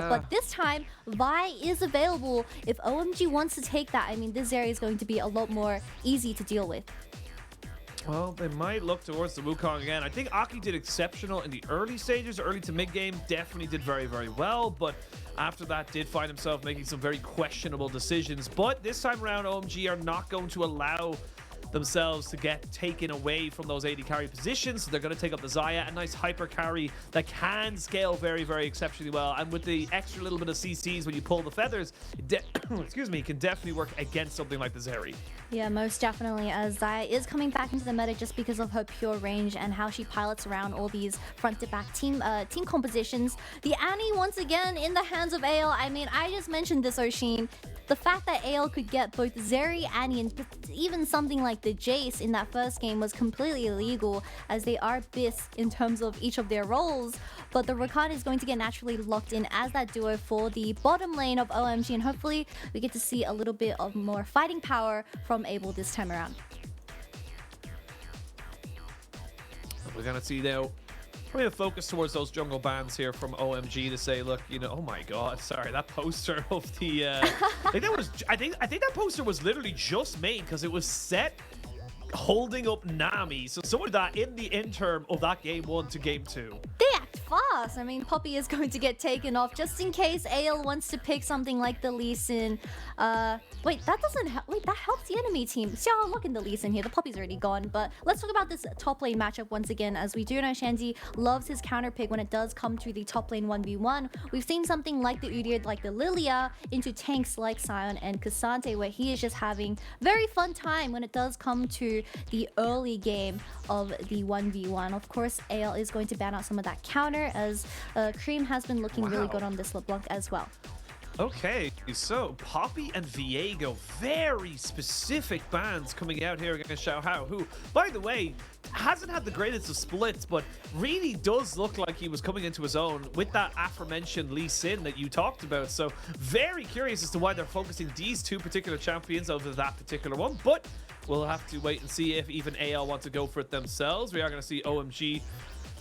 out. But this time, Vi is available. If OMG wants to take that, I mean, this area is going to be a lot more easy to deal with. Well, they might look towards the Wukong again. I think Aki did exceptional in the early stages, early to mid-game. Definitely did very, very well. But after that, did find himself making some very questionable decisions. But this time around, OMG are not going to allow themselves to get taken away from those AD carry positions. So they're going to take up the Xayah, a nice hyper carry that can scale very, very exceptionally well. And with the extra little bit of CCs when you pull the feathers, excuse me, can definitely work against something like the Zeri. Yeah, most definitely, as Xayah is coming back into the meta just because of her pure range and how she pilots around all these front-to-back team compositions. The Annie, once again, in the hands of AL. I mean, I just mentioned this, Oisin. The fact that AL could get both Zeri, Annie, and even something like the Jace in that first game was completely illegal, as they are bis in terms of each of their roles. But the Rakan is going to get naturally locked in as that duo for the bottom lane of OMG, and hopefully we get to see a little bit of more fighting power from Abel this time around. We're going to see now probably a focus towards those jungle bans here from OMG to say, look, you know, oh my god, sorry, that poster of the I think that poster was literally just made because it was set holding up Nami. So some of that in the interim of that game 1 to game 2. They act fast. I mean, Poppy is going to get taken off just in case AL wants to pick something like the Lee Sin. Wait, that doesn't help. Wait, that helps the enemy team. Xiaohao, look in the Lee Sin here. The Poppy's already gone. But let's talk about this top lane matchup once again. As we do know, Shanji loves his counter pick when it does come to the top lane 1v1. We've seen something like the Udyr, like the Lilia, into tanks like Sion and Ksante, where he is just having very fun time when it does come to the early game of the 1v1. Of course, AL is going to ban out some of that counter, as Creme has been looking really good on this LeBlanc as well. Okay, so Poppy and Viego, very specific bans coming out here against Xiaohao, who, by the way, hasn't had the greatest of splits, but really does look like he was coming into his own with that aforementioned Lee Sin that you talked about. So very curious as to why they're focusing these two particular champions over that particular one, but we'll have to wait and see if even AL want to go for it themselves. We are going to see OMG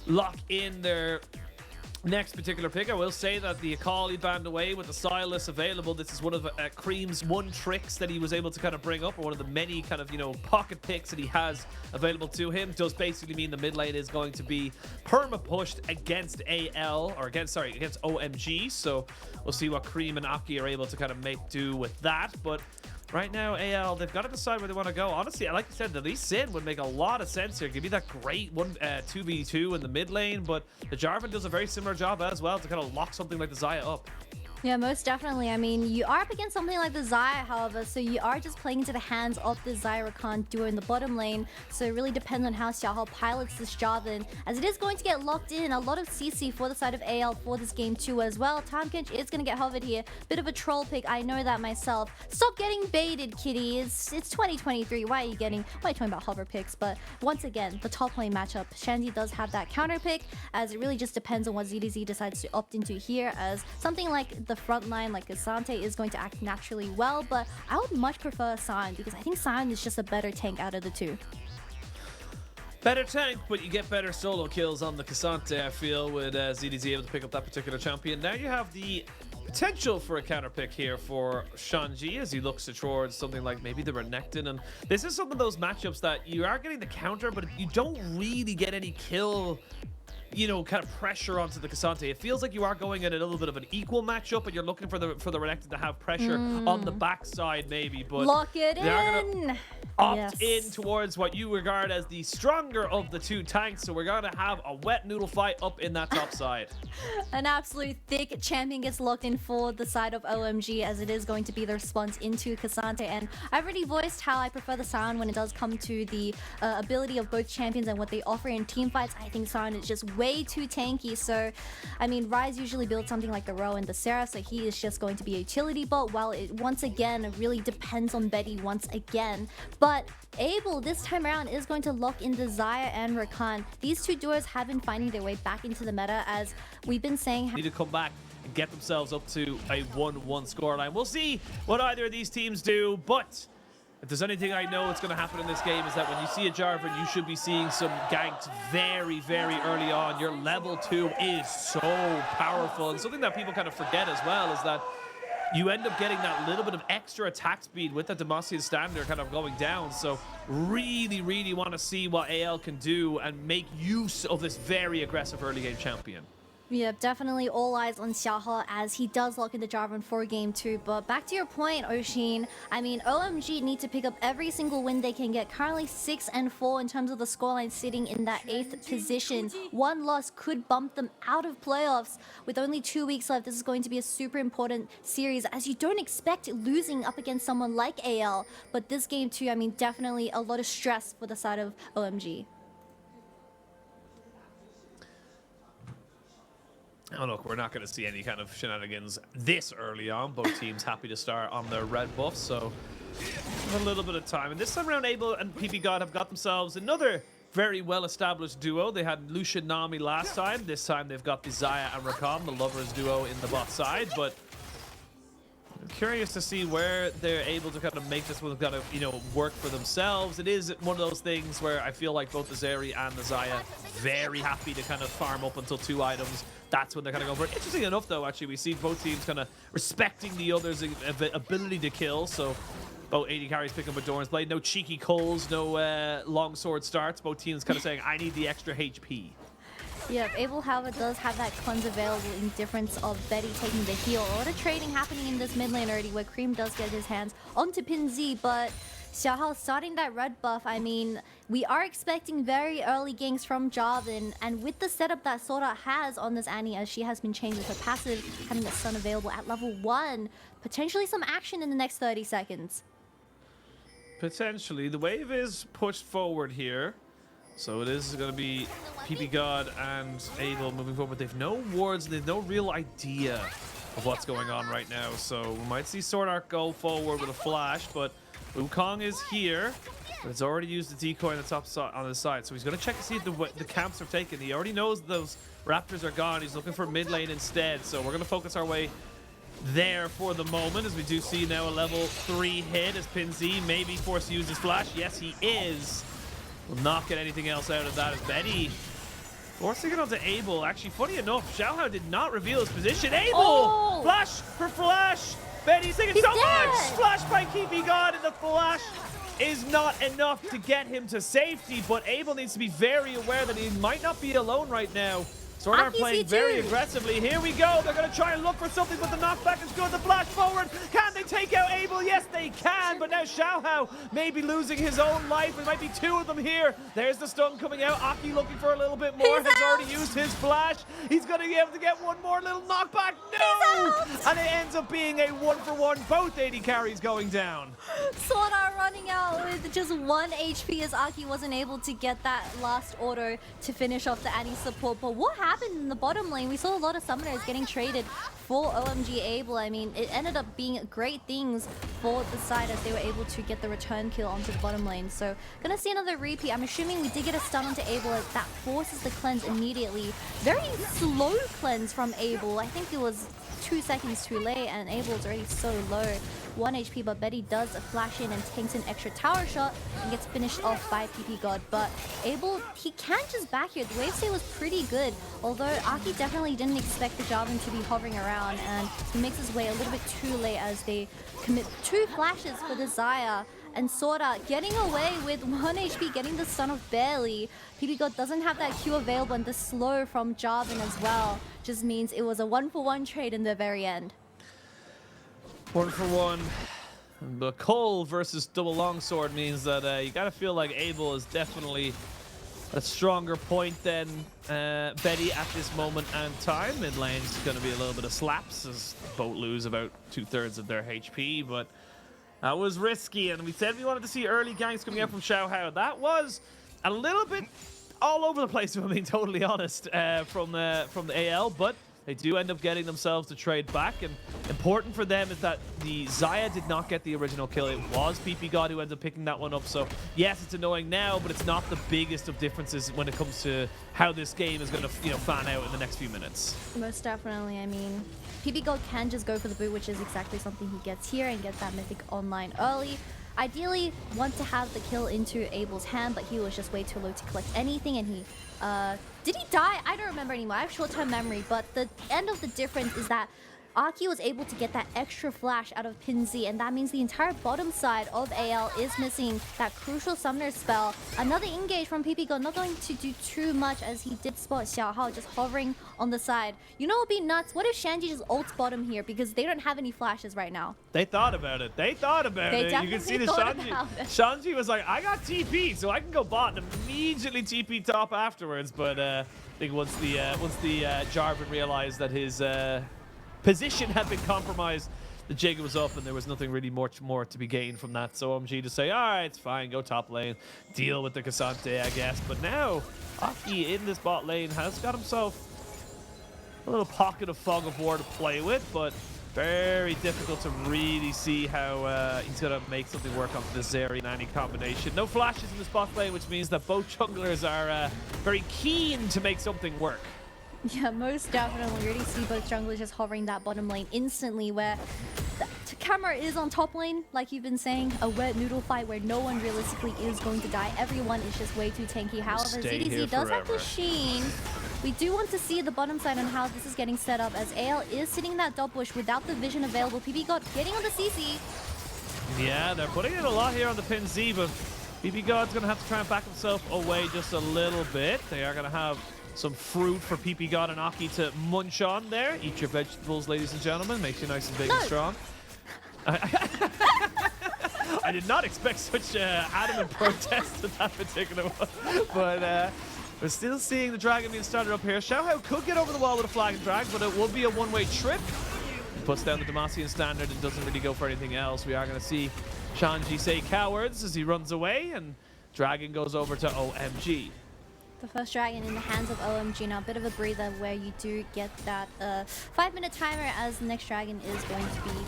lock in their next particular pick. I will say that the Akali banned away with the Sylas available. This is one of Creme's tricks that he was able to kind of bring up, or one of the many kind of, you know, pocket picks that he has available to him. Does basically mean the mid lane is going to be perma pushed against AL, or against OMG. So we'll see what Creme and Aki are able to kind of make do with that. But right now, AL, they've got to decide where they want to go. Honestly, like I said, the Lee Sin would make a lot of sense here. Give me that great 2v2 in the mid lane, but the Jarvan does a very similar job as well to kind of lock something like the Xayah up. Yeah, most definitely. I mean, you are up against something like the Xayah, however, so you are just playing into the hands of the Xayah Rakan duo in the bottom lane. So it really depends on how Xiaohao pilots this Jarvan, as it is going to get locked in. A lot of CC for the side of AL for this game 2 as well. Tankage is going to get hovered here. Bit of a troll pick, I know that myself. Stop getting baited, kitty. It's 2023. Why are you talking about hover picks? But once again, the top lane matchup, Shanji does have that counter pick, as it really just depends on what ZDZ decides to opt into here, as something like the front line like Ksante is going to act naturally well, but I would much prefer Sion, because I think Sion is just a better tank out of the two. Better tank, but you get better solo kills on the Ksante, I feel, with ZDZ able to pick up that particular champion. Now you have the potential for a counter pick here for Shanji as he looks towards something like maybe the Renekton. And this is some of those matchups that you are getting the counter, but you don't really get any kill, you know, kind of pressure onto the Ksante. It feels like you are going in a little bit of an equal matchup, and you're looking for the Renekton to have pressure on the backside maybe, but lock it in. Gonna opt in towards what you regard as the stronger of the two tanks. So we're gonna have a wet noodle fight up in that top side. An absolute thick champion gets locked in for the side of OMG, as it is going to be the response into Ksante. And I've already voiced how I prefer the Sion when it does come to the ability of both champions and what they offer in team fights. I think Sion is just way too tanky. So, I mean, Ryze usually builds something like the Ro and the Sarah, so he is just going to be a utility bot, while it once again really depends on Betty once again. But Abel this time around is going to lock in the Xayah and Rakan. These two duos have been finding their way back into the meta, as we've been saying. Need to come back and get themselves up to a 1-1 scoreline. We'll see what either of these teams do, but if there's anything I know that's going to happen in this game is that when you see a Jarvan, you should be seeing some ganks very, very early on. Your level 2 is so powerful. And something that people kind of forget as well is that you end up getting that little bit of extra attack speed with the Demacian standard kind of going down. So really, really want to see what AL can do and make use of this very aggressive early game champion. Yep, definitely all eyes on Xiaohao as he does lock in the Jarvan for game 2. But back to your point, Oisin, I mean, OMG need to pick up every single win they can get. Currently 6-4 in terms of the scoreline, sitting in that 8th position. One loss could bump them out of playoffs. With only 2 weeks left, this is going to be a super important series as you don't expect losing up against someone like AL. But this game 2, I mean, definitely a lot of stress for the side of OMG. Oh, look, we're not going to see any kind of shenanigans this early on. Both teams happy to start on their red buff, so a little bit of time. And this time around, Abel and PPGod have got themselves another very well-established duo. They had Lucian Nami last time. This time they've got the Xayah and Rakan, the lovers duo in the bot side. But I'm curious to see where they're able to kind of make this one kind of, you know, work for themselves. It is one of those things where I feel like both the Zeri and the Xayah very happy to kind of farm up until 2 items. That's when they're kind of going for it. Interesting enough, though, actually, we see both teams kind of respecting the other's ability to kill. So both AD carries picking up a Doran's Blade. No cheeky calls, no long sword starts. Both teams kind of saying, I need the extra HP. Yeah, Abel, however, does have that cleanse available in difference of Betty taking the heal. A lot of trading happening in this mid lane already where Creme does get his hands onto Pinzi, but Xiaohao starting that red buff. I mean, we are expecting very early ganks from Jarvan, and with the setup that SwordArt has on this Annie, as she has been changing her passive, having the stun available at level 1, potentially some action in the next 30 seconds. Potentially. The wave is pushed forward here. So it is going to be PPGod and Abel moving forward. They've no wards, they've no real idea of what's going on right now. So we might see SwordArt go forward with a flash, but Wukong is here. But it's already used the decoy on the top side, on the side. So he's going to check to see if the camps are taken. He already knows those Raptors are gone. He's looking for mid lane instead. So we're going to focus our way there for the moment, as we do see now a level 3 hit as Pinzi may be forced to use his flash. Yes, he is. Will not get anything else out of that as Betty forcing it onto Abel. Actually, funny enough, Xiaohao did not reveal his position. Abel! Oh! Flash for flash! Betty's taking so much! Flash by PPGod, and the flash is not enough to get him to safety, but Abel needs to be very aware that he might not be alone right now. SwordArt playing very aggressively. Here we go. They're going to try and look for something, but the knockback is good. The flash forward. Can they take out Abel? Yes, they can. But now Xiaohao may be losing his own life. There might be 2 of them here. There's the stun coming out. Aki looking for a little bit more. Has already used his flash. He's going to be able to get one more little knockback. No! And it ends up being a 1-for-1. Both AD carries going down. SwordArt running out with just 1 HP as Aki wasn't able to get that last auto to finish off the Annie support. But what happened in the bottom lane? We saw a lot of summoners getting traded for OMG Abel. I mean, it ended up being great things for the side as they were able to get the return kill onto the bottom lane. So gonna see another repeat. I'm assuming we did get a stun onto Abel as that forces the cleanse immediately. Very slow cleanse from Abel. I think it was 2 seconds too late and Abel's already so low. 1 HP, but Betty does flash in and tanks an extra tower shot and gets finished off by PPGod. But Abel, he can just back here. The wave stay was pretty good, although Aki definitely didn't expect the Jarvan to be hovering around, and he makes his way a little bit too late as they commit 2 flashes for the Xayah. And SwordArt getting away with 1 HP, getting the stun of barely. PPGod doesn't have that Q available, and the slow from Jarvan as well just means it was a 1-for-1 trade in the very end. 1-for-1. The Cole versus double longsword means that you gotta feel like Abel is definitely a stronger point than Betty at this moment and time. Mid lane's gonna be a little bit of slaps as both lose about 2/3 of their HP, but that was risky, and we said we wanted to see early ganks coming out from Xiaohao. That was a little bit all over the place, if I'm being totally honest, from the AL, but they do end up getting themselves to trade back, and important for them is that the Xayah did not get the original kill. It was PPGod who ends up picking that one up, so yes, it's annoying now, but it's not the biggest of differences when it comes to how this game is going to, you know, fan out in the next few minutes. Most definitely. I mean, PPGod can just go for the boot, which is exactly something he gets here, and get that mythic online early. ideally want to have the kill into Abel's hand, but he was just way too low to collect anything, and he did he die? I don't remember anymore. I have short-term memory, but the end of the difference is that Aki was able to get that extra flash out of Pinzi, and that means the entire bottom side of AL is missing that crucial summoner spell. Another engage from PPGo, not going to do too much as he did spot Xiaohao just hovering on the side. You know what would be nuts? What if Shanji just ults bottom here because they don't have any flashes right now? They thought about it. They thought about it. You can see the Shanji was like, I got TP, so I can go bot and immediately TP top afterwards. But I think once the Jarvan realized that his position had been compromised, the jig was up, and there was nothing really much more to be gained from that. So OMG to say, all right, it's fine, go top lane, deal with the Ksante, I guess. But now, Aki in this bot lane has got himself a little pocket of fog of war to play with, but very difficult to really see how he's going to make something work on the Zeri and Annie combination. No flashes in this bot lane, which means that both junglers are very keen to make something work. Yeah, most definitely. We already see both junglers just hovering that bottom lane instantly, where the camera is on top lane, like you've been saying, a wet noodle fight where no one realistically is going to die. Everyone is just way too tanky. However, ZDZ does have the Sheen. We do want to see the bottom side on how this is getting set up, as AL is sitting in that dot bush without the vision available. PPGod getting on the CC. Yeah, they're putting in a lot here on the pin Z, but PPGod's going to have to try and back himself away just a little bit. They are going to have some fruit for PP-God and Aki to munch on there. Eat your vegetables, ladies and gentlemen. Makes you nice and big and strong. I did not expect such adamant protest at that particular one. But we're still seeing the dragon being started up here. Xiaohao could get over the wall with a flag and drag, but it will be a one-way trip. He puts down the Demacian standard and doesn't really go for anything else. We are going to see Shanji say cowards as he runs away, and dragon goes over to OMG. The first dragon in the hands of OMG. Now a bit of a breather where you do get that 5-minute timer, as the next dragon is going to be...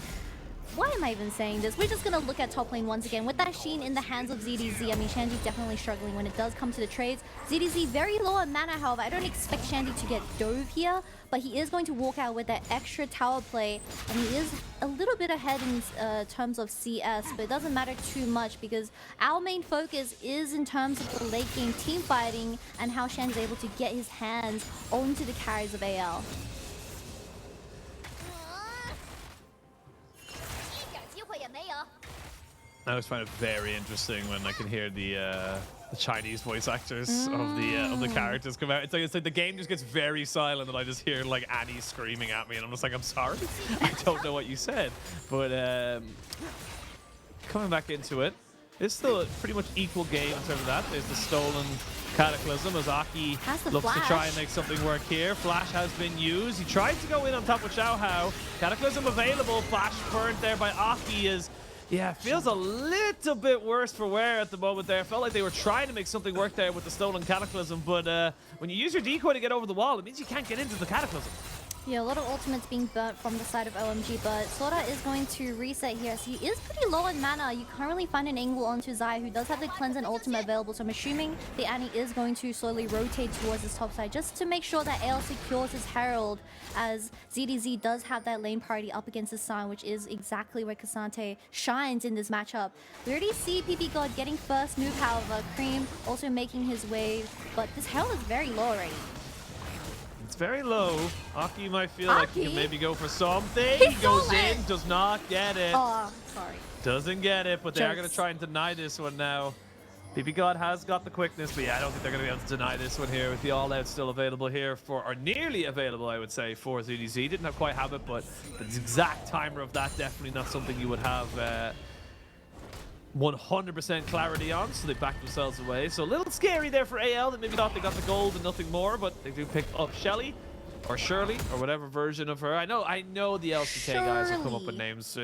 Why am I even saying this? We're just going to look at top lane once again. With that Sheen in the hands of ZDZ, I mean, Shanji definitely struggling when it does come to the trades. ZDZ very low on mana, however. I don't expect Shanji to get dove here, but he is going to walk out with that extra tower play, and he is a little bit ahead in terms of CS, but it doesn't matter too much because our main focus is in terms of the late game team fighting and how Shanji's able to get his hands onto the carries of AL. I always find it very interesting when I can hear the Chinese voice actors of the characters come out. It's like the game just gets very silent, and I just hear like Annie screaming at me, and I'm just like, I'm sorry, I don't know what you said. But coming back into it, it's still a pretty much equal game in terms of that. There's the stolen Cataclysm as Aki looks to try and make something work here. Flash has been used. He tried to go in on top of Xiaohao. Cataclysm available. Flash burned there by Aki is... Yeah, it feels a little bit worse for wear at the moment there. It felt like they were trying to make something work there with the stolen Cataclysm, but when you use your decoy to get over the wall, it means you can't get into the Cataclysm. Yeah, a lot of ultimates being burnt from the side of OMG, but SwordArt is going to reset here. So he is pretty low on mana. You can't really find an angle onto Xayah, who does have the cleanse and ultimate available. So I'm assuming the Annie is going to slowly rotate towards his top side just to make sure that AL secures his Herald, as ZDZ does have that lane party up against his Sion, which is exactly where Ksante shines in this matchup. We already see PPGod getting first move, however. Creme also making his way, but this Herald is very low already. It's very low. Aki might feel like he can maybe go for something. He goes in, does not get it. Oh, sorry. Doesn't get it, but they are going to try and deny this one now. PPGod has got the quickness, but yeah, I don't think they're going to be able to deny this one here with the all-out still available here for, or nearly available, I would say, for ZDZ. Didn't have quite have it, but the exact timer of that, definitely not something you would have 100% clarity on, so they backed themselves away. So a little scary there for AL. They maybe thought they got the gold and nothing more, but they do pick up Shelly or Shirley or whatever version of her. I know the LCK guys will come up with names.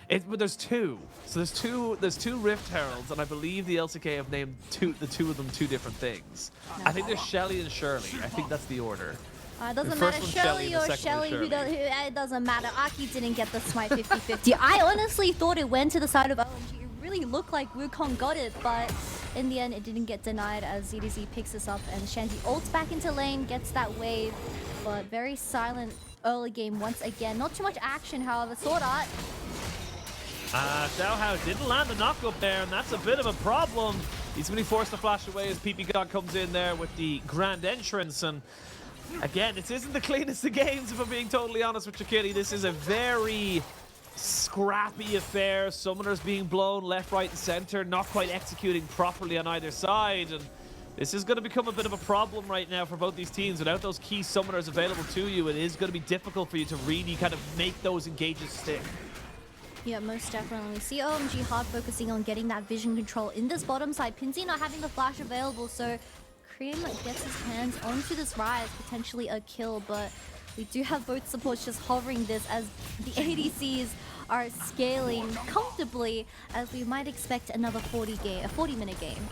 But there's two. So there's two Rift Heralds, and I believe the LCK have named the two of them two different things. I think there's Shelly and Shirley. I think that's the order. It doesn't matter, Shelly or Shelly, it doesn't matter. Aki didn't get the smite 50-50. I honestly thought it went to the side of OMG. Really looked like Wukong got it, but in the end it didn't get denied as ZDZ picks this up, and Shanji ults back into lane, gets that wave, but very silent early game once again. Not too much action, however. SwordArt Xiaohao didn't land the knock-up there, and that's a bit of a problem. He's going to be forced to flash away as PP comes in there with the grand entrance. And again, this isn't the cleanest of games, if I'm being totally honest with you, Kitty. This is a very scrappy affair. Summoners being blown left, right, and center, not quite executing properly on either side. And this is going to become a bit of a problem right now for both these teams. Without those key summoners available to you, it is going to be difficult for you to really kind of make those engages stick. Yeah, most definitely. We see OMG hard focusing on getting that vision control in this bottom side. Pinsy not having the flash available, so Creme gets his hands onto this Ryze, potentially a kill, but we do have both supports just hovering this as the ADCs are scaling comfortably, as we might expect another 40-minute game.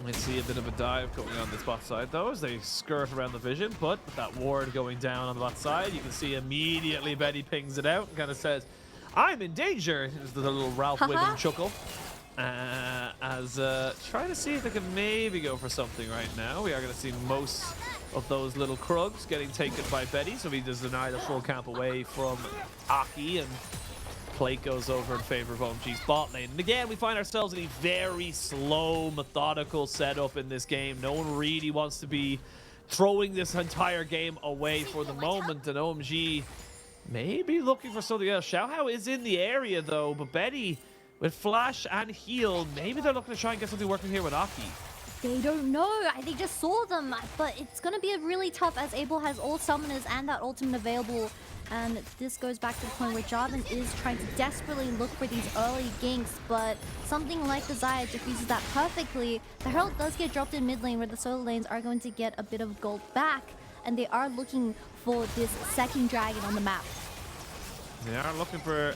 We see a bit of a dive going on this bot side though as they skirt around the vision, but with that ward going down on the bot side, you can see immediately Betty pings it out and kind of says, "I'm in danger." There's the little Ralph Wiggum chuckle. As trying to see if they can maybe go for something right now. We are going to see most of those little Krugs getting taken by Betty, so he does deny the full camp away from Aki, and plate goes over in favor of OMG's bot lane. And again, we find ourselves in a very slow, methodical setup in this game. No one really wants to be throwing this entire game away for the moment, and OMG may be looking for something else. Xiaohao is in the area though, but Betty with flash and heal, maybe they're looking to try and get something working here with Aki. They don't know. They just saw them, but it's going to be really tough as Abel has all summoners and that ultimate available. And this goes back to the point where Jarvan is trying to desperately look for these early ganks, but something like the Xayah diffuses that perfectly. The Herald does get dropped in mid lane, where the solo lanes are going to get a bit of gold back, and they are looking for this second dragon on the map. They are looking for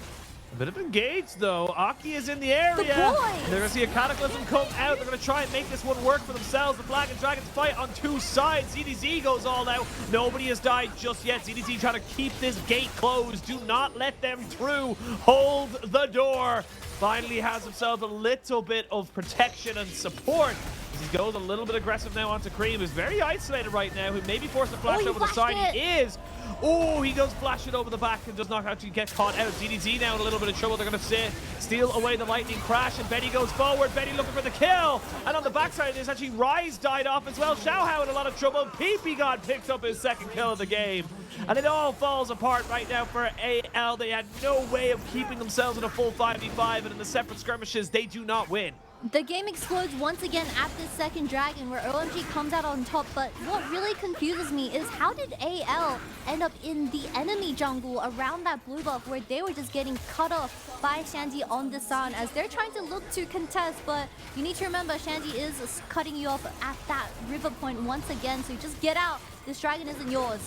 a bit of engage though. Aki is in the area. They're going to see a Cataclysm come out. They're going to try and make this one work for themselves. The Flag and Dragons fight on two sides. ZDZ goes all out. Nobody has died just yet. ZDZ trying to keep this gate closed. Do not let them through. Hold the door. Finally has himself a little bit of protection and support. He goes a little bit aggressive now onto Creme, who's very isolated right now, who may be forced to flash over the side. He is. Oh, he does flash it over the back and does not actually get caught out. ZDZ now in a little bit of trouble. They're going to steal away the lightning crash, and Betty goes forward. Betty looking for the kill. And on the backside, there's actually Ryze died off as well. Xiaohao in a lot of trouble. PP picks up his second kill of the game. And it all falls apart right now for AL. They had no way of keeping themselves in a full 5v5, and in the separate skirmishes, they do not win. The game explodes once again at this second dragon, where OMG comes out on top, but what really confuses me is how did AL end up in the enemy jungle around that blue buff, where they were just getting cut off by Shanji on the sun as they're trying to look to contest, but you need to remember Shanji is cutting you off at that river point once again, so just get out. This dragon isn't yours.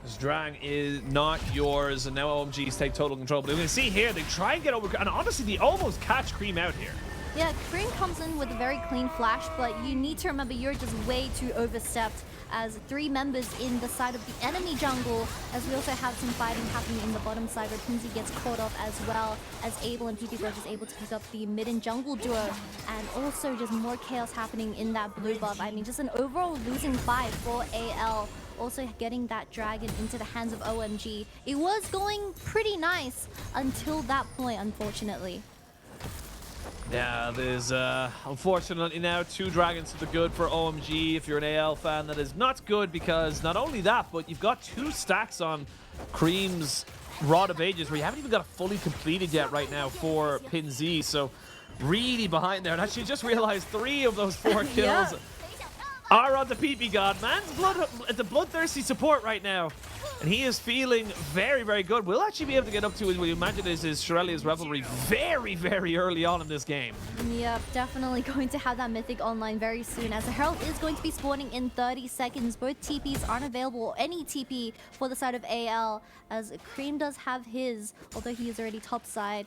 This drag is not yours, and now OMGs take total control. But we can see here, they try and get over, and honestly, they almost catch Creme out here. Yeah, Creme comes in with a very clean flash, but you need to remember you're just way too overstepped as 3 members in the side of the enemy jungle, as we also have some fighting happening in the bottom side where Pinsy gets caught off, as well as Abel and PP are just able to pick up the mid and jungle duo, and also just more chaos happening in that blue buff. I mean, just an overall losing fight for AL. Also getting that dragon into the hands of OMG. It was going pretty nice until that point, unfortunately. Yeah, there's unfortunately now 2 dragons to the good for OMG. If you're an AL fan, that is not good, because not only that, but you've got 2 stacks on Creme's Rod of Ages, where you haven't even got it fully completed yet right now for Pinsy. So really behind there. And actually just realized 3 of those 4 kills yeah. are on the PP God. Man's the bloodthirsty support right now. And he is feeling very, very good. We'll actually be able to get up to what we imagine is Shirelia's Revelry very, very early on in this game. Yep, definitely going to have that Mythic online very soon, as the Herald is going to be spawning in 30 seconds. Both TPs aren't available, or any TP for the side of AL, as Creme does have his, although he is already top side.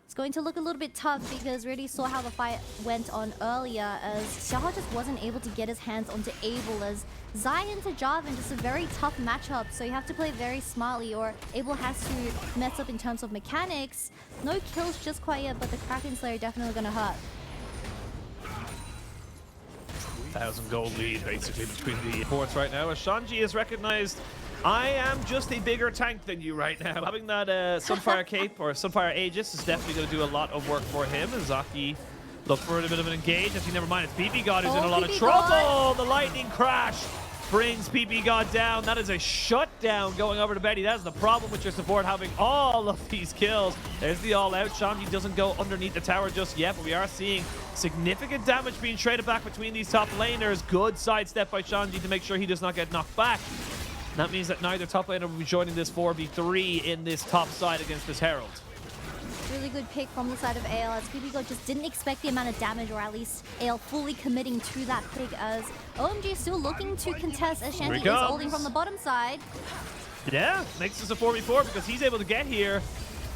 It's going to look a little bit tough, because we already saw how the fight went on earlier, as Xiaohao just wasn't able to get his hands onto Abel, as Xayah into Jarvan, just a very tough matchup, so you have to play very smartly, or Abel has to mess up in terms of mechanics. No kills just quite yet, but the Kraken Slayer definitely gonna hurt. 1,000 gold lead basically between the ports right now, as Shanji is recognized I am just a bigger tank than you right now. Having that Sunfire Cape or Sunfire Aegis is definitely going to do a lot of work for him. And Zaki look for a bit of an engage. Actually, never mind. It's PP God who's in a lot of trouble. The lightning crash brings PP God down. That is a shutdown going over to Betty. That is the problem with your support having all of these kills. There's the all-out. Shanji doesn't go underneath the tower just yet, but we are seeing significant damage being traded back between these top laners. Good sidestep by Shanji to make sure he does not get knocked back. That means that neither top laner will be joining this 4v3 in this top side against this Herald. Really good pick from the side of AL, as PPGO just didn't expect the amount of damage, or at least AL fully committing to that pick, as OMG still looking to contest as Shanji is holding from the bottom side. Yeah, makes this a 4v4 because he's able to get here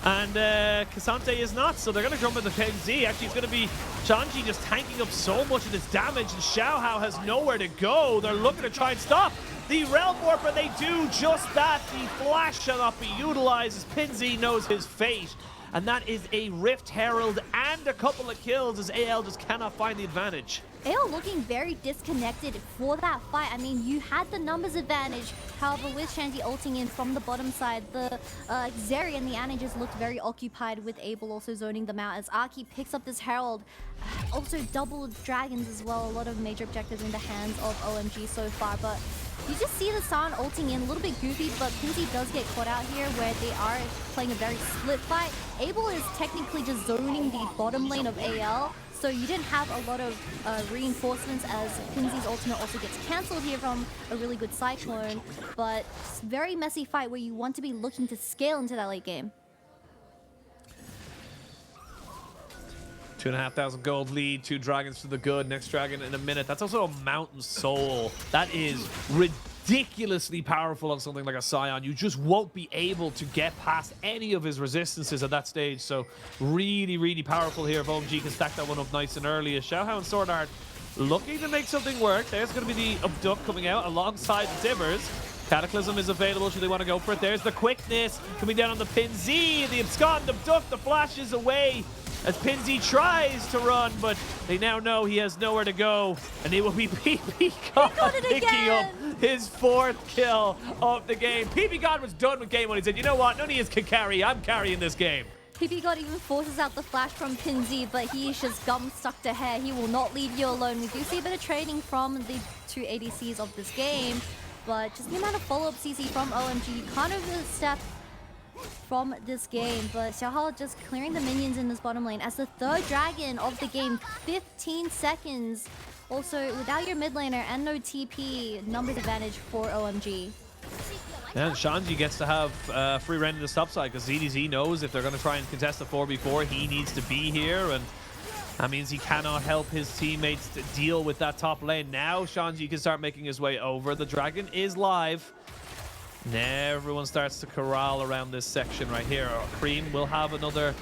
and Ksante is not, so they're going to jump into PMZ. Actually, it's going to be Shanji just tanking up so much of this damage, and Xiaohao has nowhere to go. They're looking to try and stop the Realm Warp, and they do just that. The flash shall not be utilized as PMZ knows his fate. And that is a Rift Herald and a couple of kills as AL just cannot find the advantage. AL looking very disconnected for that fight. I mean, you had the numbers advantage. However, with Shanji ulting in from the bottom side, the Zeri and the Ana just looked very occupied, with Abel also zoning them out as Aki picks up this Herald. Also double dragons as well. A lot of major objectives in the hands of OMG so far, but you just see the Sion ulting in, a little bit goofy, but PMZ does get caught out here where they are playing a very split fight. Abel is technically just zoning the bottom lane of AL, so you didn't have a lot of reinforcements, as PMZ's ultimate also gets cancelled here from a really good Cyclone. But it's a very messy fight where you want to be looking to scale into that late game. 2,500 gold lead, 2 dragons for the good. Next dragon in a minute. That's also a mountain soul. That is ridiculously powerful on something like a Sion. You just won't be able to get past any of his resistances at that stage. So really, really powerful here if OMG can stack that one up nice and early. As Xiaohao and SwordArt looking to make something work. There's going to be the Abduct coming out alongside the Tibbers. Cataclysm is available should they want to go for it. There's the quickness coming down on the PMZ. The Abscond Abduct, the flash is away as PMZ tries to run, but they now know he has nowhere to go, and it will be PP God picking up his 4th kill of the game. PP God was done with game 1. He said, you know what, none of you can carry, I'm carrying this game. PP God even forces out the flash from PMZ, but he is just gum stuck to hair. He will not leave you alone. We do see a bit of trading from the 2 ADCs of this game, but just the amount of follow-up CC from OMG kind of a step from this game. But Xiaohao just clearing the minions in this bottom lane as the 3rd dragon of the game. 15 seconds. Also, without your mid laner and no TP, numbers advantage for OMG. And Shanji gets to have free reign in the top side because ZDZ knows if they're going to try and contest the 4v4, he needs to be here, and that means he cannot help his teammates to deal with that top lane. Now Shanji can start making his way over. The dragon is live. Now everyone starts to corral around this section right here. Creme will have another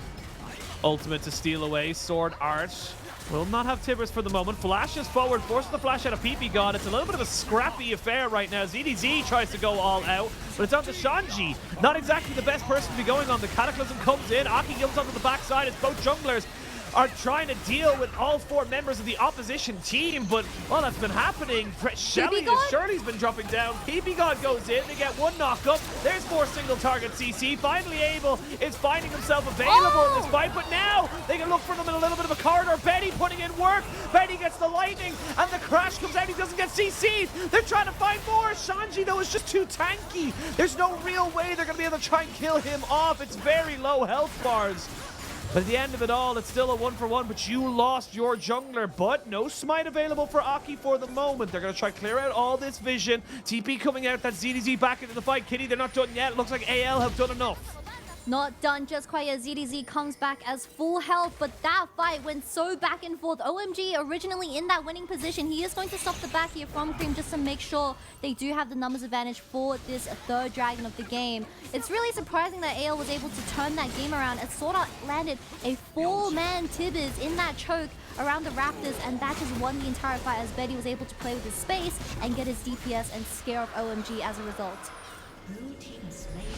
ultimate to steal away. SwordArt will not have Tibbers for the moment. Flashes forward, forces the flash out of PP God. It's a little bit of a scrappy affair right now. ZDZ tries to go all out, but it's on to Shanji. Not exactly the best person to be going on. The Cataclysm comes in. Aki jumps onto the backside as both junglers are trying to deal with all 4 members of the opposition team, but well, that's been happening. Shelly and Shirley's been dropping down. PP God goes in, they get 1 knock-up. There's 4 single target CC. Finally Abel is finding himself available in this fight, but now they can look for them in a little bit of a corridor. Betty putting in work. Betty gets the lightning, and the crash comes out. He doesn't get CC'd. They're trying to find more. Shanji, though, is just too tanky. There's no real way they're going to be able to try and kill him off. It's very low health bars. But at the end of it all, it's still a 1-for-1, but you lost your jungler. But no smite available for Aki for the moment. They're going to try to clear out all this vision. TP coming out, that ZDZ back into the fight. Kitty, they're not done yet. It looks like AL have done enough. Not done just quite yet. ZDZ comes back as full health, but that fight went so back and forth. OMG originally in that winning position. He is going to stop the back here from Creme just to make sure they do have the numbers advantage for this 3rd dragon of the game. It's really surprising that AL was able to turn that game around as SwordArt landed a 4-man Tibbers in that choke around the Raptors, and that just won the entire fight as Betty was able to play with his space and get his DPS and scare off OMG as a result.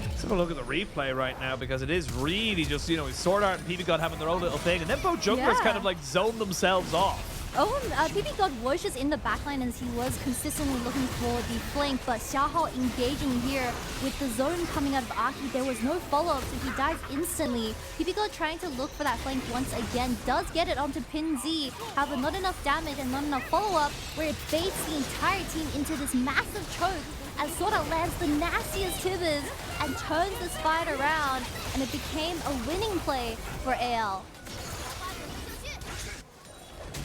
Let's have a look at the replay right now, because it is really just, you know, SwordArt and PP God having their own little thing, and then both junglers kind of like zone themselves off. PP God was just in the backline as he was consistently looking for the flank, but Xiaohao engaging here with the zone coming out of Aki. There was no follow-up, so he dies instantly. PP God trying to look for that flank once again, does get it onto Pin Z. However, not enough damage and not enough follow-up, where it baits the entire team into this massive choke as SwordArt lands the nastiest tibbers and turns this fight around, and it became a winning play for AL.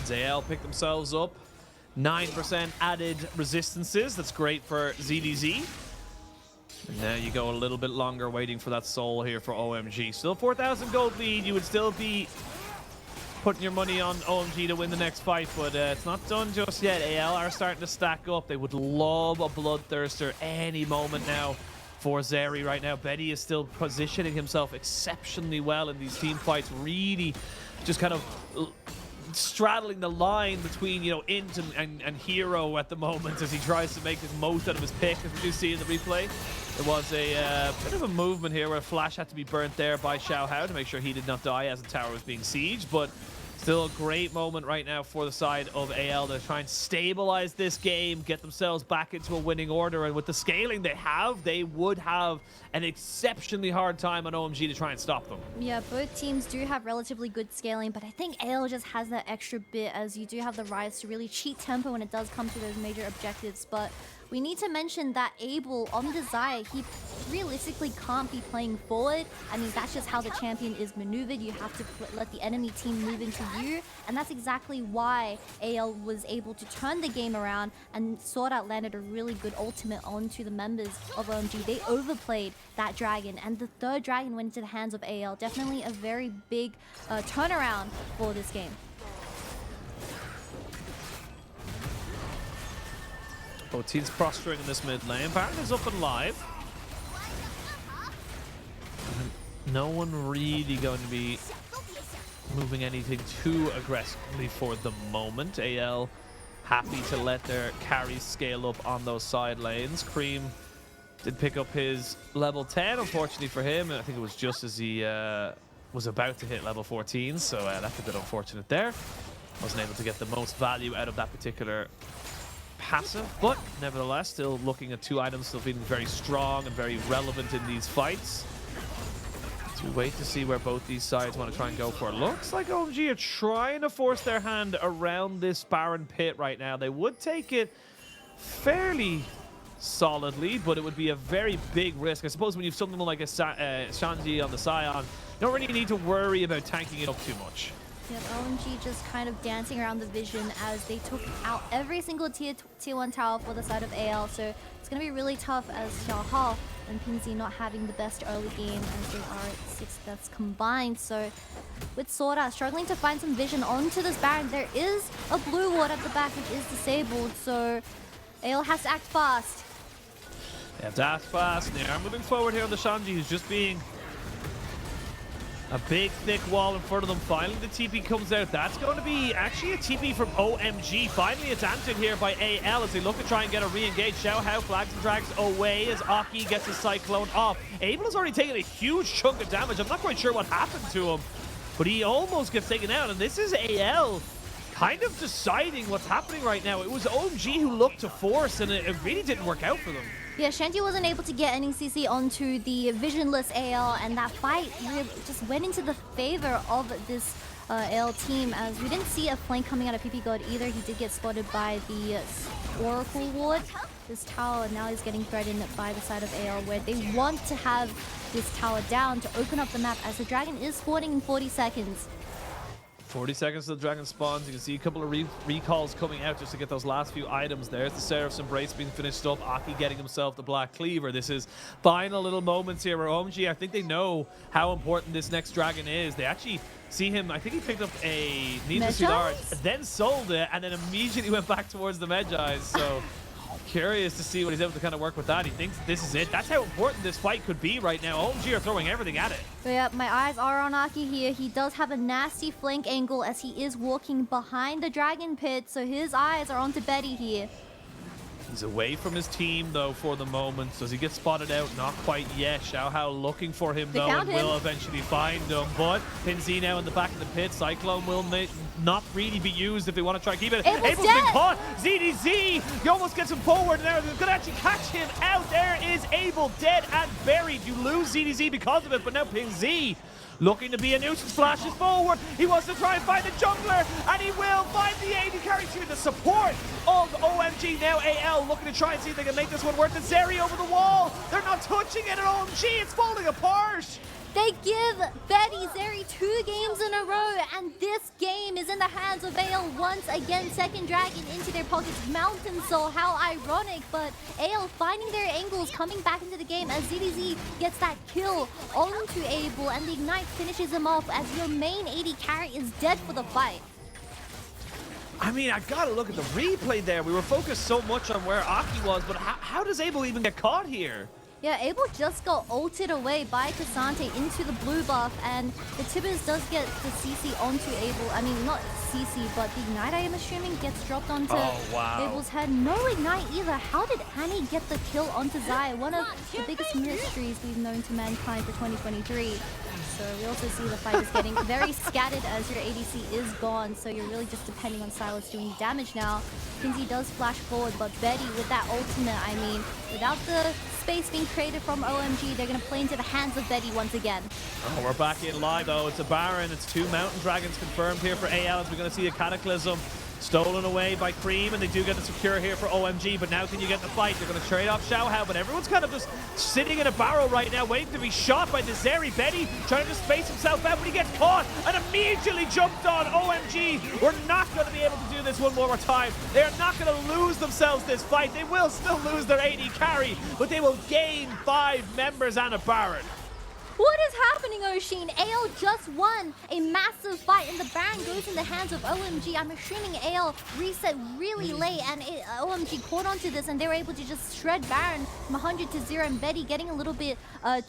Xayah pick themselves up. 9% added resistances. That's great for ZDZ. And now you go a little bit longer waiting for that soul here for OMG. Still 4,000 gold lead. You would still be putting your money on OMG to win the next fight, but it's not done just yet. AL are starting to stack up. They would love a bloodthirster any moment now for Zeri right now. Betty is still positioning himself exceptionally well in these team fights. Really just kind of straddling the line between, you know, int and hero at the moment as he tries to make his most out of his pick, as we do see in the replay. There was a bit of a movement here where a flash had to be burnt there by Xiaohao to make sure he did not die as the tower was being sieged, but still a great moment right now for the side of AL to try and stabilize this game, get themselves back into a winning order, and with the scaling they have, they would have an exceptionally hard time on OMG to try and stop them. Yeah, both teams do have relatively good scaling, but I think AL just has that extra bit as you do have the Ryze to really cheat tempo when it does come to those major objectives. But we need to mention that Abel on the Xayah, he realistically can't be playing forward. I mean, that's just how the champion is maneuvered. You have to let the enemy team move into you, and that's exactly why AL was able to turn the game around, and SwordArt landed a really good ultimate onto the members of OMG. They overplayed that dragon, and the third dragon went into the hands of AL. Definitely a very big turnaround for this game. Both teams prostrating in this mid lane. Baron is up and live. No one really going to be moving anything too aggressively for the moment. AL happy to let their carries scale up on those side lanes. Creme did pick up his level 10, unfortunately for him. I think it was just as he was about to hit level 14, so that's a bit unfortunate there. Wasn't able to get the most value out of that particular passive, but nevertheless still looking at 2 items, still feeling very strong and very relevant in these fights. So we wait to see where both these sides want to try and go for. Looks like OMG are trying to force their hand around this Baron pit right now. They would take it fairly solidly, but it would be a very big risk. I suppose when you have something like a Shanji on the Sion, you don't really need to worry about tanking it up too much. Yep, OMG just kind of dancing around the vision as they took out every single tier 1 tower for the side of AL. So it's going to be really tough as Xiaohao and Pinzi not having the best early game as they are at 6 deaths combined. So with SwordArt struggling to find some vision onto this Baron, there is a blue ward at the back which is disabled. So AL has to act fast. They have to act fast. They are moving forward here on the Shanji, who's just being a big, thick wall in front of them. Finally, the TP comes out. That's going to be actually a TP from OMG. Finally, it's answered here by AL as they look to try and get a re-engage. Xiaohao flags and drags away as Aki gets a Cyclone off. Abel has already taken a huge chunk of damage. I'm not quite sure what happened to him, but he almost gets taken out. And this is AL kind of deciding what's happening right now. It was OMG who looked to force, and it really didn't work out for them. Yeah, Shanji wasn't able to get any CC onto the visionless AL, and that fight really just went into the favor of this AL team, as we didn't see a flank coming out of PP God either. He did get spotted by the Oracle ward, this tower, and now he's getting threatened by the side of AL, where they want to have this tower down to open up the map, as the dragon is spawning in 40 seconds. 40 seconds till the dragon spawns. You can see a couple of recalls coming out just to get those last few items. There's the Seraph's Embrace being finished up. Aki getting himself the Black Cleaver. This is final little moments here where OMG, I think they know how important this next dragon is. They actually see him. I think he picked up a Needless Art, then sold it, and then immediately went back towards the Medjais. So curious to see what he's able to kind of work with that. He thinks this is it. That's how important this fight could be right now. OMG are throwing everything at it. So yeah, my eyes are on Aki here. He does have a nasty flank angle as he is walking behind the dragon pit, so his eyes are onto Betty here. He's away from his team, though, for the moment. Does he get spotted out? Not quite yet. Xiaohao looking for him, though, and will eventually find him. But Pinzi now in the back of the pit. Cyclone will not really be used if they want to try to keep it. Abel's been caught. ZDZ, he almost gets him forward. Now they're going to actually catch him out. There is Abel dead and buried. You lose ZDZ because of it, but now Pinzi looking to be a nuisance, flashes forward. He wants to try and find the jungler, and he will find the AD carry to the support of OMG. Now AL looking to try and see if they can make this one work. The Zeri over the wall. They're not touching it at OMG. It's falling apart. They give Betty Zeri 2 games in a row, and this game is in the hands of AL once again. Second dragon into their pockets. Mountain Soul, how ironic, but AL finding their angles, coming back into the game as ZDZ gets that kill onto Abel, and the Ignite finishes him off as your main AD carry is dead for the fight. I mean, I gotta look at the replay there. We were focused so much on where Aki was, but how does Abel even get caught here? Yeah, Abel just got ulted away by Ksante into the blue buff, and the Tibbers does get the CC onto Abel. I mean, not CC, but the Ignite, I am assuming, gets dropped onto Abel's head. No Ignite either. How did Annie get the kill onto Xayah? One of the biggest mysteries we've known to mankind for 2023. So we also see the fight is getting very scattered as your ADC is gone, so you're really just depending on Sylas doing damage now. Pinzi does flash forward, but Betty with that ultimate, I mean, without the space being created from OMG, they're going to play into the hands of Betty once again. Oh, we're back in live, though. It's a Baron. It's 2 Mountain Dragons confirmed here for AL, as we're going to see a Cataclysm stolen away by Creme, and they do get the secure here for OMG, but now can you get the fight? They're going to trade off Xiaohao, but everyone's kind of just sitting in a barrel right now, waiting to be shot by the Zeri. Betty trying to just space himself out, but he gets caught and immediately jumped on. OMG, we're not going to be able to do this one more time. They're not going to lose themselves this fight. They will still lose their AD carry, but they will gain 5 members and a Baron. What is happening, Oisin? AL just won a massive fight, and the Baron goes in the hands of OMG. I'm assuming AL reset really late, and OMG caught onto this, and they were able to just shred Baron from 100 to 0, and Betty getting a little bit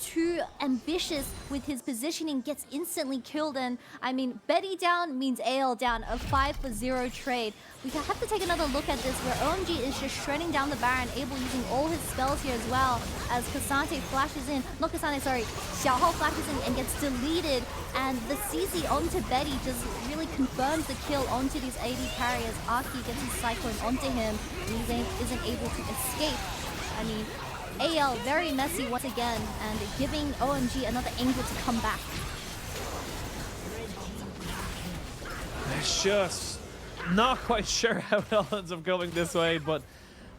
too ambitious with his positioning gets instantly killed. And I mean, Betty down means AL down, a 5-for-0 trade. We have to take another look at this, where OMG is just shredding down the Baron, Abel using all his spells here as well, as Ksante flashes in, not Ksante, sorry, Xiaohao flashes in and gets deleted, and the CC onto Betty just really confirms the kill onto these AD carriers. Aki gets his Cyclone onto him, and he isn't able to escape. I mean, AL very messy once again, and giving OMG another angle to come back. It's just not quite sure how it all ends up going this way, but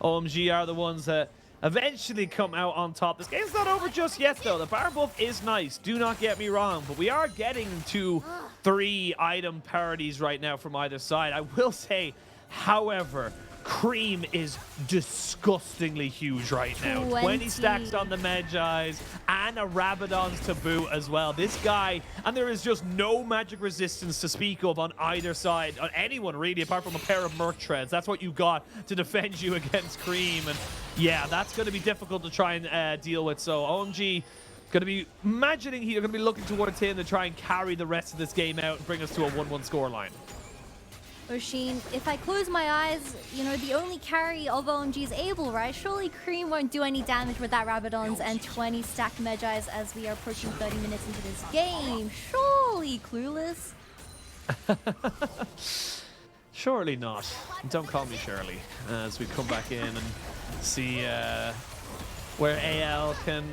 OMG are the ones that eventually come out on top. This game's not over just yet, though. The Baron buff is nice, do not get me wrong, but we are getting to 3 item parodies right now from either side. I will say, however, Creme is disgustingly huge right now. 20 stacks on the Medjais and a Rabadon's to boot as well. This guy, and there is just no magic resistance to speak of on either side, on anyone really, apart from a pair of Merc Treads. That's what you got to defend you against Creme, and yeah, that's going to be difficult to try and deal with. So OMG going to be imagining he's going to be looking towards him to try and carry the rest of this game out and bring us to a 1-1 scoreline. Oisin, if I close my eyes, you know, the only carry of OMG is Abel, right? Surely Creme won't do any damage with that Rabadons and 20 stacked Medjais as we are approaching 30 minutes into this game. Surely clueless. Surely not. Don't call me Shirley. As we come back in and see where AL can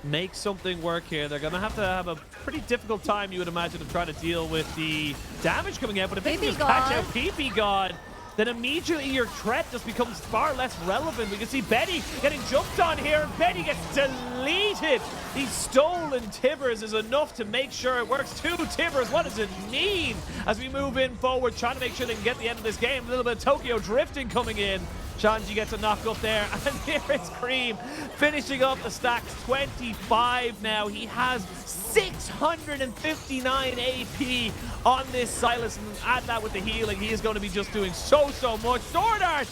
make something work here. They're going to have a pretty difficult time, you would imagine, of trying to deal with the damage coming out. But if they can just catch out PP God, then immediately your threat just becomes far less relevant. We can see Betty getting jumped on here, and Betty gets deleted. These stolen Tibbers is enough to make sure it works. 2 Tibbers, what does it mean? As we move in forward, trying to make sure they can get the end of this game. A little bit of Tokyo drifting coming in. Shanji gets a knock up there, and here is Creme finishing up the stacks. 25 now. He has 659 AP on this Sylas, and add that with the healing, he is going to be just doing so much. SwordArt is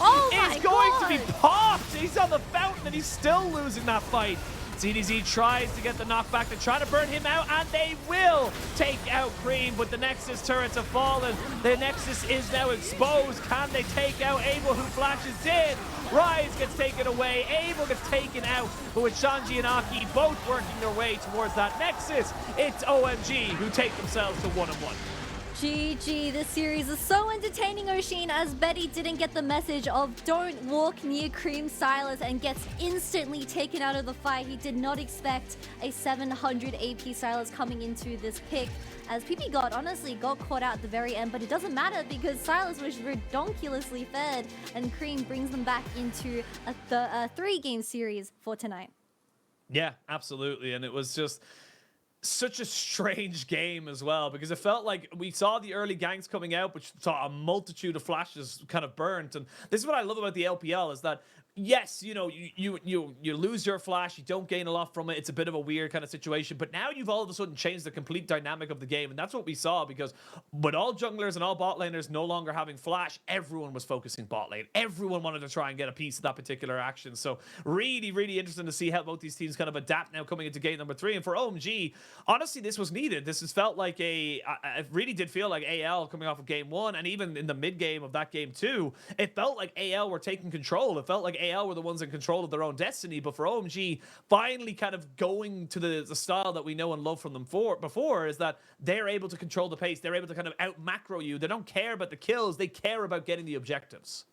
going to be popped. He's on the fountain, and he's still losing that fight. ZDZ tries to get the knockback. They're trying to burn him out, and they will take out Creme, but the Nexus turrets have fallen. The Nexus is now exposed. Can they take out Abel, who flashes in? Ryze gets taken away. Abel gets taken out. But with Shanji and Aki both working their way towards that Nexus, it's OMG who take themselves to 1-1. GG, this series is so entertaining, Oisin, as Betty didn't get the message of don't walk near Creme Sylas and gets instantly taken out of the fight. He did not expect a 700 AP Sylas coming into this pick, as PP God honestly got caught out at the very end, but it doesn't matter because Sylas was redonkulously fed and Creme brings them back into a 3-game series for tonight. Yeah, absolutely. And it was just such a strange game as well, because it felt like we saw the early ganks coming out, which saw a multitude of flashes kind of burnt. And this is what I love about the LPL, is that yes, you know, you lose your flash, you don't gain a lot from it. It's a bit of a weird kind of situation, but now you've all of a sudden changed the complete dynamic of the game, and that's what we saw, because with all junglers and all bot laners no longer having flash, everyone was focusing bot lane. Everyone wanted to try and get a piece of that particular action. So really, really interesting to see how both these teams kind of adapt now coming into game number 3. And for OMG, honestly, this was needed. This has felt like it really did feel like AL coming off of game 1, and even in the mid game of that game 2, it felt like AL were taking control. It felt like AL were the ones in control of their own destiny, but for OMG, finally kind of going to the style that we know and love from them before, is that they're able to control the pace. They're able to kind of out macro you. They don't care about the kills. They care about getting the objectives.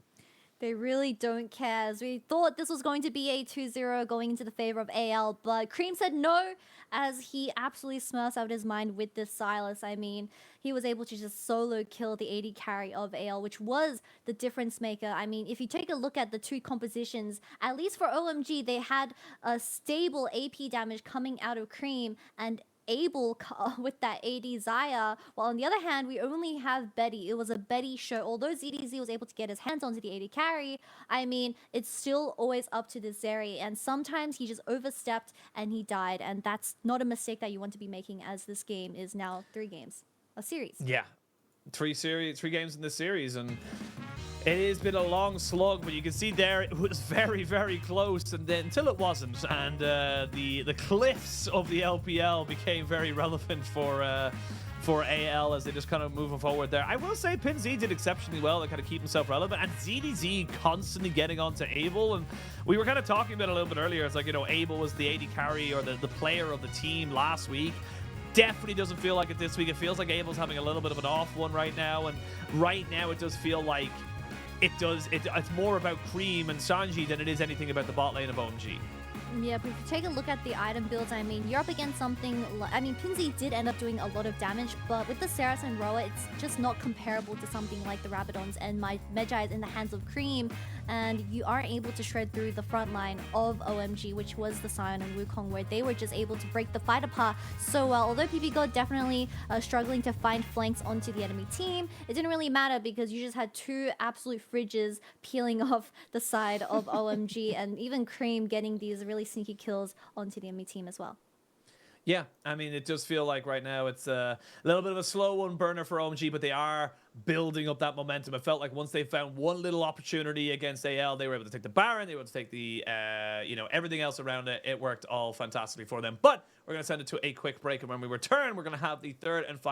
They really don't care, as we thought this was going to be a 2-0 going into the favor of AL, but Creme said no, as he absolutely smurfs out his mind with this Sylas. I mean, he was able to just solo kill the AD carry of AL, which was the difference maker. I mean, if you take a look at the two compositions, at least for OMG, they had a stable AP damage coming out of Creme and Abel with that AD Xayah, while on the other hand, we only have Betty. It was a Betty show. Although ZDZ was able to get his hands onto the AD carry, I mean, it's still always up to the Zeri, and sometimes he just overstepped and he died, and that's not a mistake that you want to be making, as this game is now 3 games, a series. Yeah, 3 games in this series, and it has been a long slug, but you can see there it was very, very close, and then until it wasn't, and the cliffs of the LPL became very relevant for AL as they just kind of moving forward there. I will say PinZ did exceptionally well to kind of keep himself relevant, and ZDZ constantly getting onto Abel, and we were kind of talking about it a little bit earlier. It's like, you know, Abel was the AD carry or the player of the team last week. Definitely doesn't feel like it this week. It feels like Abel's having a little bit of an off one right now, and right now it does feel like it's more about Creme and Shanji than it is anything about the bot lane of OMG. Yeah, but if you take a look at the item builds, I mean, you're up against something like, I mean, PinZ did end up doing a lot of damage, but with the Saras and Roa, it's just not comparable to something like the Rabadons and my Medjay in the hands of Creme, and you aren't able to shred through the front line of OMG, which was the Sion and Wukong, where they were just able to break the fight apart so well. Although PP God definitely struggling to find flanks onto the enemy team, it didn't really matter because you just had 2 absolute fridges peeling off the side of OMG, and even Creme getting these really sneaky kills onto the enemy team as well. Yeah, I mean, it does feel like right now it's a little bit of a slow one burner for OMG, but they are building up that momentum. It felt like once they found one little opportunity against AL, they were able to take the Baron, they were able to take the, you know, everything else around it. It worked all fantastically for them. But we're going to send it to a quick break, and when we return, we're going to have the third and final